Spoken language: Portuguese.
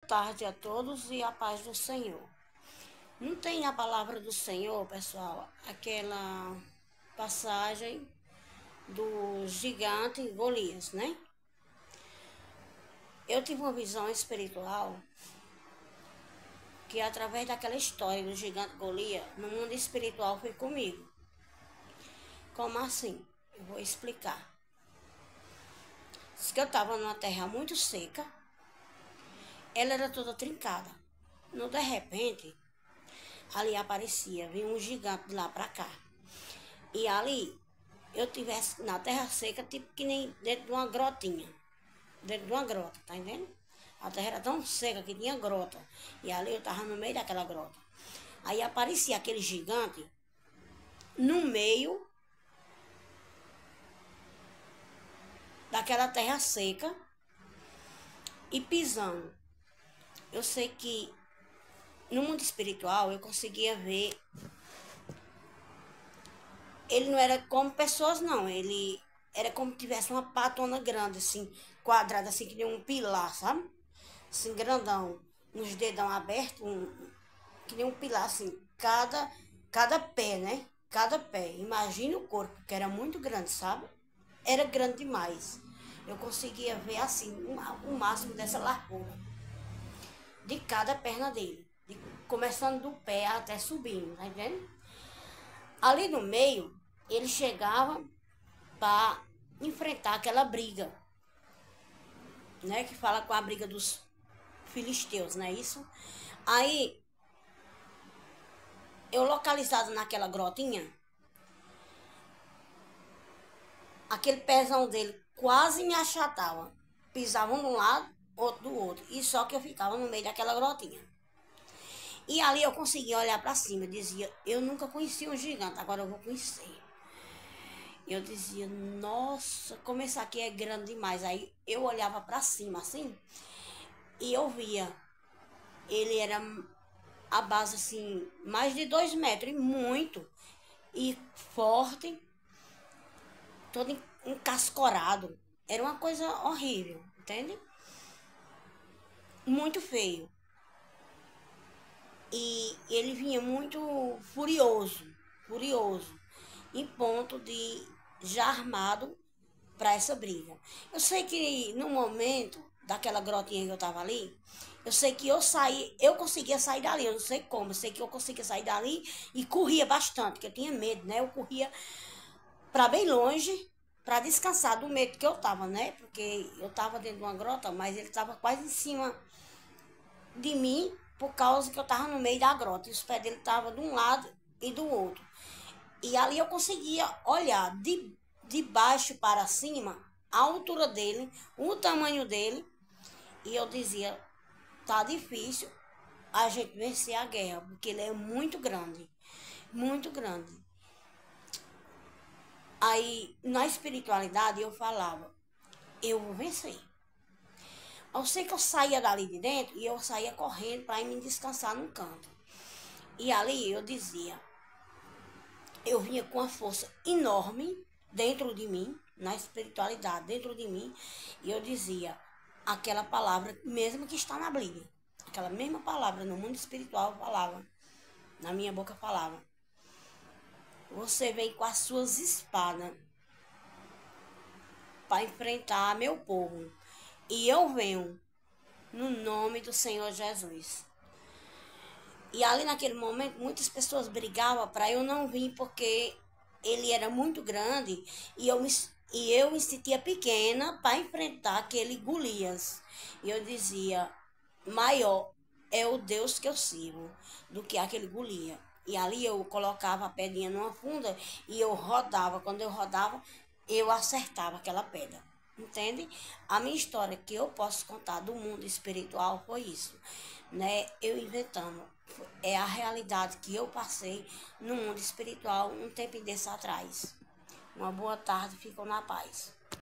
tarde a todos e a paz do Senhor. Não tem na palavra do Senhor, pessoal, aquela passagem do gigante Golias, né? Eu tive uma visão espiritual que através daquela história do gigante Golias, no mundo espiritual foi comigo. Como assim? Eu vou explicar. Diz que eu estava numa terra muito seca, ela era toda trincada. De repente, ali aparecia, vinha um gigante de lá pra cá. E ali, eu tivesse na terra seca, tipo que nem dentro de uma grotinha. Dentro de uma grota, tá entendendo? A terra era tão seca que tinha grota. E ali eu tava no meio daquela grota. Aí aparecia aquele gigante no meio daquela terra seca e pisando. Eu sei que no mundo espiritual eu conseguia ver. Ele não era como pessoas, não. Ele era como se tivesse uma patona grande, assim, quadrada, assim, que nem um pilar, sabe? Assim, grandão. Uns dedão abertos, que nem um pilar, assim. Cada pé, né? Cada pé. Imagina o corpo, que era muito grande, sabe? Era grande demais. Eu conseguia ver, assim, o máximo dessa largura. De cada perna dele. Começando do pé até subindo, tá entendendo? Ali no meio, ele chegava para enfrentar aquela briga, né? Que fala com a briga dos filisteus, não é isso? Aí, eu localizado naquela grotinha, aquele pezão dele quase me achatava. Pisava um de um lado, outro do outro. E só que eu ficava no meio daquela grotinha. E ali eu conseguia olhar para cima. Eu dizia, eu nunca conheci um gigante, agora eu vou conhecer. Eu dizia, nossa, como esse aqui é grande demais. Aí eu olhava para cima assim e eu via. Ele era a base assim, mais de 2 metros, e muito. E forte, todo encascorado. Era uma coisa horrível, entende? Muito feio. E ele vinha muito furioso, em ponto de já armado para essa briga. Eu sei que no momento daquela grotinha que eu tava ali, eu sei que eu conseguia sair dali, eu não sei como, eu sei que eu conseguia sair dali e corria bastante, porque eu tinha medo, né? Eu corria para bem longe, para descansar do medo que eu tava, né? Porque eu tava dentro de uma grota, mas ele tava quase em cima de mim, por causa que eu tava no meio da grota, e os pés dele estavam de um lado e do outro. E ali eu conseguia olhar de baixo para cima, a altura dele, o tamanho dele, e eu dizia, tá difícil a gente vencer a guerra, porque ele é muito grande, muito grande. Aí, na espiritualidade, eu falava, eu vou vencer. Eu sei que eu saía dali de dentro e eu saía correndo para ir me descansar num canto. E ali eu dizia, eu vinha com uma força enorme dentro de mim, na espiritualidade, dentro de mim, e eu dizia aquela palavra, mesmo que está na Bíblia, aquela mesma palavra no mundo espiritual falava, na minha boca falava, você vem com as suas espadas para enfrentar meu povo, e eu venho no nome do Senhor Jesus. E ali naquele momento muitas pessoas brigavam para eu não vir porque ele era muito grande e eu me sentia pequena para enfrentar aquele Golias. E eu dizia, maior é o Deus que eu sirvo do que aquele Golias. E ali eu colocava a pedrinha numa funda e eu rodava. Quando eu rodava, eu acertava aquela pedra. Entende? A minha história que eu posso contar do mundo espiritual foi isso, né? Eu inventando. É a realidade que eu passei no mundo espiritual um tempo desse atrás. Uma boa tarde, ficam na paz.